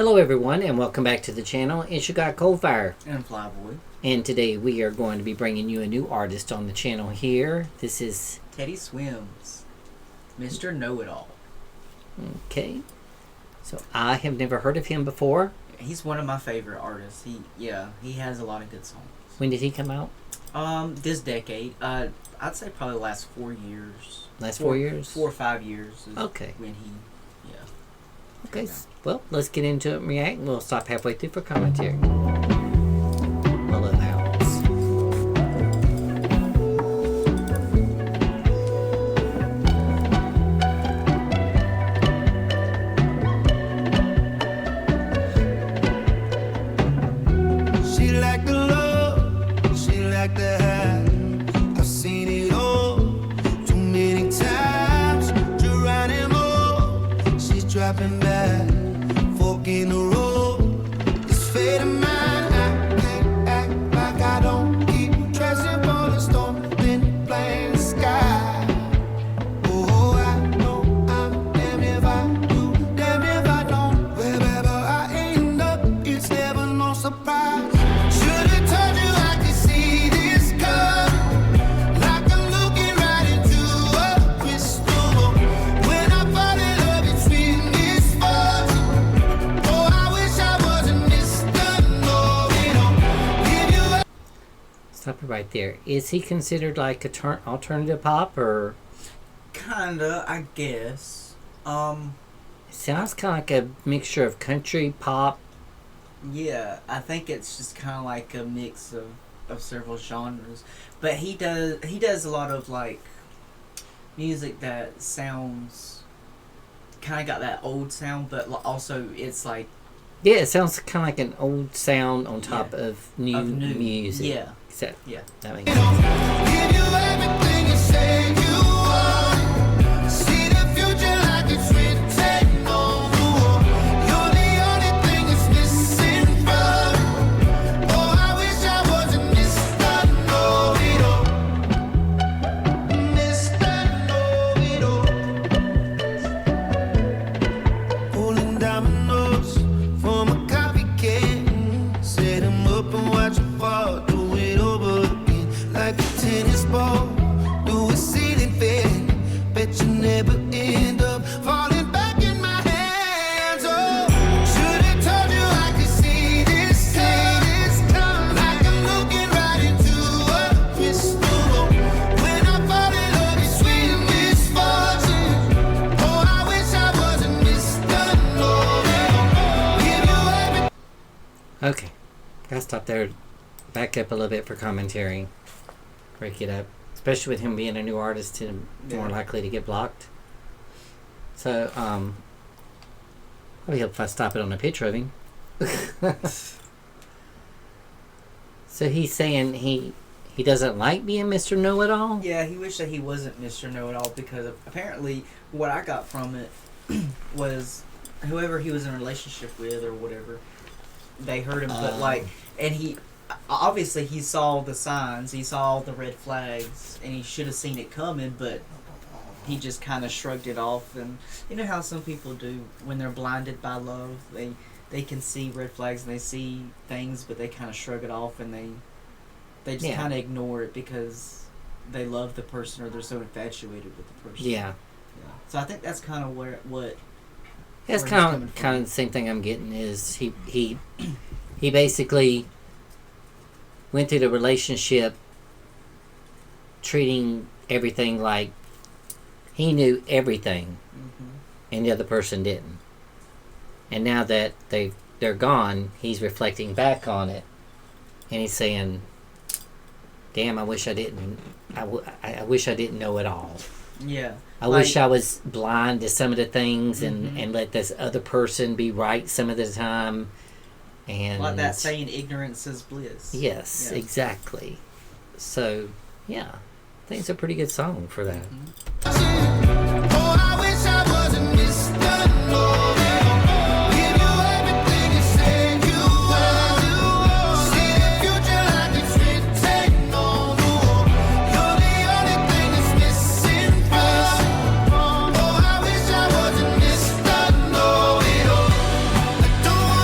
Hello everyone and welcome back to the channel. It's your guy Coldfire. And Flyboy. And today we are going to be bringing you a new artist on the channel here. This is Teddy Swims. Mr. Know-It-All. Okay. So I have never heard of him before. He's one of my favorite artists. He has a lot of good songs. When did he come out? This decade. I'd say probably the last 4 years. Last 4 years? 4 or 5 years is okay. When he Okay, well, let's get into it and react. We'll stop halfway through for commentary. Hello, house. She like the love, she like the high. I've seen it all too many times. Geronimo, she's dropping back. Fork in the road, it's fate of mine. I can't act like I don't keep dressing for the storm, then playing the sky. Oh, I know I'm damned if I do, damned if I don't. Wherever I end up, it's never no surprise. Should've told you I could see this coming, like I'm looking right into a crystal ball. When I fall in love, it's sweet misfortune. Oh, I wish I wasn't Mr. Know-It-All. Give you a Stop it right there. Is he considered like a alternative pop or? Kinda, I guess. It sounds kind of like a mixture of country, pop. Yeah, I think it's just kind of like a mix of several genres. But he does a lot of like music that sounds kind of got that old sound, but also it's like Yeah, it sounds kind of like an old sound on top Yeah. of new music. Yeah, Except, yeah. that makes sense. give you everything you say you want. See the future like it's written on the wall. You're the only thing that's missing from me. Oh, I wish I wasn't Mr. Know-It-All. Mr. Know-It-All. Pulling dominoes from a copycat. Set 'em up and watch 'em fall. Do it over again like a tennis ball. Do a ceiling fan. Bet you never end up falling back in my hands. Oh, should've told you I could see this coming. Like I'm looking right into a crystal ball. When I fall in love, it's sweet misfortune. Oh, I wish I wasn't Mr. Know-It-All. Give you everything. Okay, gotta stop there. Back up a little bit for commentary. Break it up, especially with him being a new artist and more Yeah. likely to get blocked. So, probably help if I stop it on a picture of him. So he's saying he doesn't like being Mr. Know-It-All. Yeah, he wished that he wasn't Mr. Know-It-All because apparently what I got from it was whoever he was in a relationship with or whatever, they hurt him, but like, and he obviously he saw the signs, he saw the red flags, and he should have seen it coming, but he just kind of shrugged it off. And you know how some people do when they're blinded by love, they can see red flags and they see things, but they kind of shrug it off and they just Yeah. kind of ignore it because they love the person or they're so infatuated with the person. Yeah, Yeah. So I think that's kind of what that's where he's kind coming of from. the same thing I'm getting. Is he basically went through the relationship treating everything like he knew everything Mhm. and the other person didn't. And now that they're gone, he's reflecting back on it, and he's saying, "Damn, I wish I didn't. I wish I didn't know it all. Yeah. I wish I was blind to some of the things, and let this other person be right some of the time." And Like that saying, ignorance is bliss. yes, Yeah. exactly. So yeah, I think it's a pretty good song for that. Oh, I wish I wasn't Mr. Know-It-All. Give you everything you say you want. See the future like it's written on the wall. You're the only thing that's missing from me. Oh, I wish I wasn't Mr. Know-It-All. I don't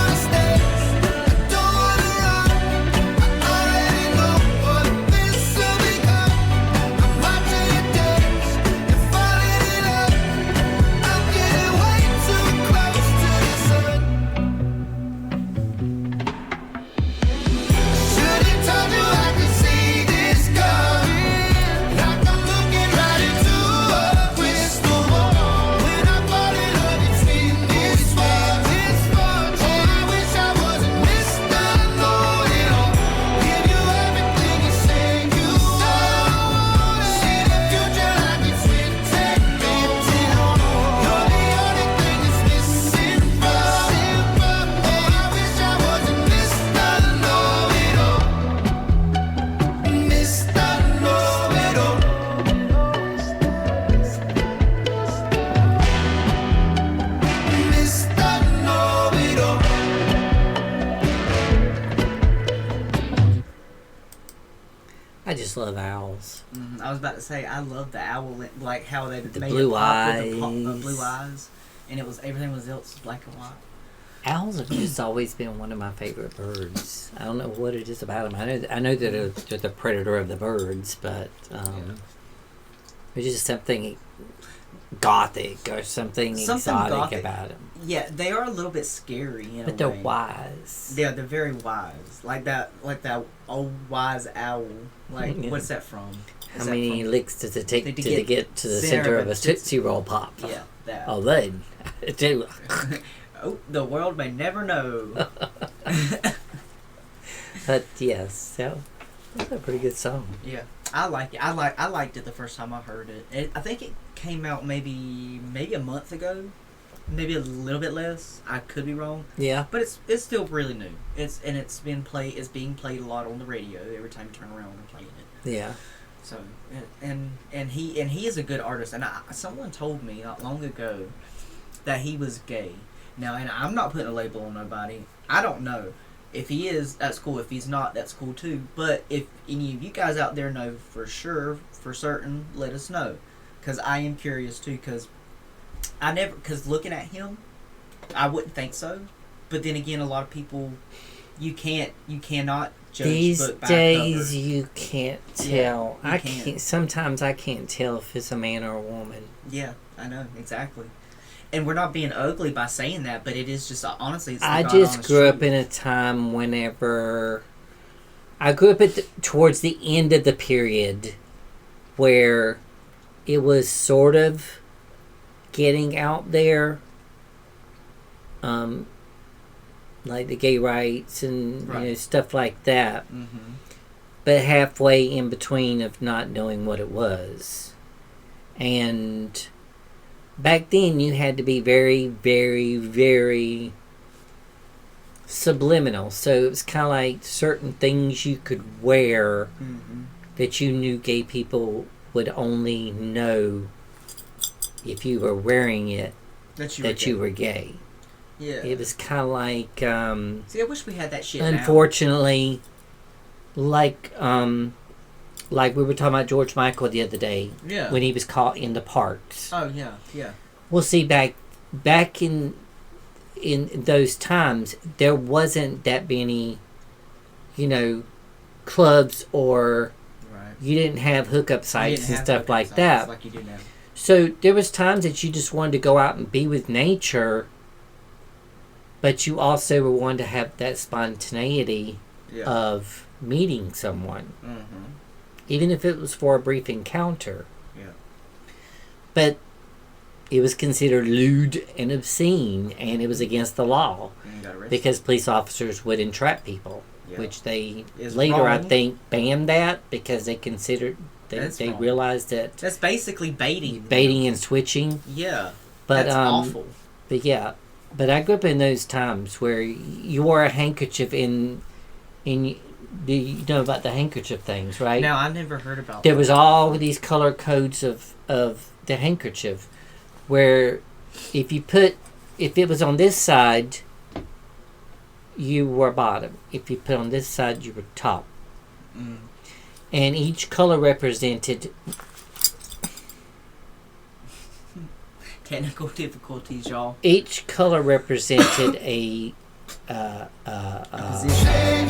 just love owls. I was about to say I love the owl, like how they The made blue it pop with eyes. blue eyes, and everything was else black and white. Owls have just always been one of my favorite birds. I don't know what it is about them. I know that they're the predator of the birds, but there's just something gothic or something exotic gothic about them. Yeah, they are a little bit scary in But a they're way. wise. Yeah, they're very wise. Like that old wise owl. Like Yeah. what's that from? How many licks does it take To to get to the center of a Tootsie Roll Pop? Yeah, that. Oh, they do. Oh, the world may never know. But yes, so that's a pretty good song. Yeah, I like it. I liked it the first time I heard it. I think it came out maybe a month ago, maybe a little bit less. I could be wrong, Yeah. but it's still really new. It's being played a lot on the radio every time you turn around and playing it. Yeah. So and he is a good artist. And someone told me not long ago that he was gay. Now, and I'm not putting a label on nobody. I don't know. If he is, that's cool. If he's not, that's cool too. But if any of you guys out there know for sure, for certain, let us know. Because I am curious too. Because looking at him, I wouldn't think so. But then again, a lot of people, you cannot judge These book by days, cover. you can't tell. Yeah, you I can't. can't. Sometimes I can't tell if it's a man or a woman. Yeah, I know exactly. And we're not being ugly by saying that, but it is just honestly. It's the I God just honest grew up truth. in a time whenever I grew up towards the end of the period where it was sort of getting out there, like the gay rights and Right. stuff like that. Mm-hmm. But halfway in between of not knowing what it was. And back then you had to be very, very, very subliminal. So it was kind of like certain things you could wear Mm-hmm. that you knew gay people would only know if you were wearing it that you were gay. Yeah. It was kind of like... See, I wish we had that shit now. unfortunately, like we were talking about George Michael the other day Yeah. when he was caught in the parks. Oh yeah, yeah. Well, see, back in those times, there wasn't that many, clubs, or Right. you didn't have hookup You sites didn't and have stuff hookup like sites that. like you do now. So there was times that you just wanted to go out and be with nature, but you also were wanting to have that spontaneity Yeah. of meeting someone, Mm-hmm. even if it was for a brief encounter. Yeah. But it was considered lewd and obscene, and it was against the law And you got arrested. because police officers would entrap people, Yeah. which they Is later, I wrong. think, banned that because they considered That's they wrong. realized that That's basically baiting. baiting and switching. Yeah. But That's awful. But yeah, but I grew up in those times where you wore a handkerchief in. Do you know about the handkerchief things, right? Now I never heard about. There that. was all these color codes of the handkerchief, where if it was on this side, you were bottom. If you put on this side, you were top. Mm. And each color represented Technical difficulties, y'all. each color represented a Position.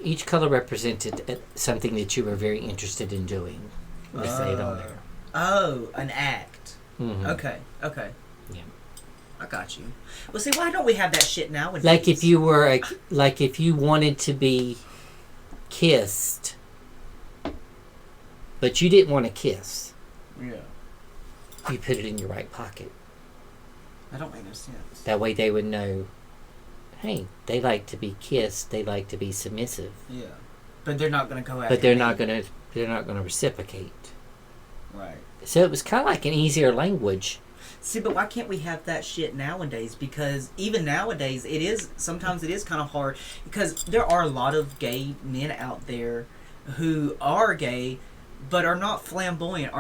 each color represented something that you were very interested in doing. They say it on there. Oh, an act. Mhm. Okay. Okay. Yeah. I got you. Well, see, why don't we have that shit nowadays? Like if you were if you wanted to be kissed, but you didn't want to kiss, Yeah. you put it in your right pocket. That don't make no sense. That way they would know, hey, they like to be kissed, they like to be submissive, Yeah. But they're not gonna go out. but they're not gonna reciprocate. Right. So it was kind of like an easier language. See, but why can't we have that shit nowadays? Because even nowadays, sometimes it is kind of hard. Because there are a lot of gay men out there who are gay, but are not flamboyant,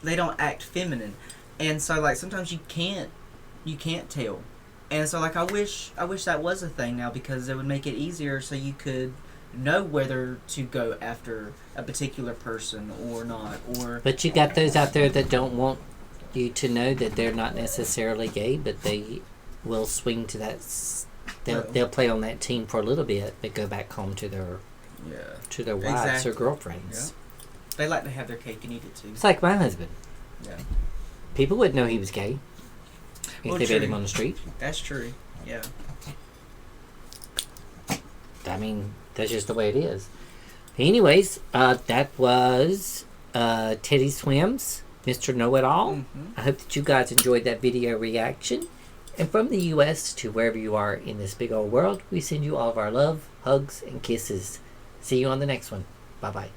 they don't act feminine. And so, like, sometimes you can't tell. And so, like, I wish that was a thing now, because it would make it easier so you could know whether to go after a particular person or not. Or But you got those out there that don't want you to know that they're not necessarily gay, but they will swing to that. They'll play on that team for a little bit, but go back home to their wives Exactly. or girlfriends. they like to have their cake and eat it too. It's like my husband. Yeah, People wouldn't know he was gay if Well, they met true. him on the street. that's true. Yeah. I mean, that's just the way it is. Anyways, that was Teddy Swims, Mr. Know-It-All. Mm-hmm. I hope that you guys enjoyed that video reaction. And from the U.S. to wherever you are in this big old world, we send you all of our love, hugs, and kisses. See you on the next one. Bye-bye.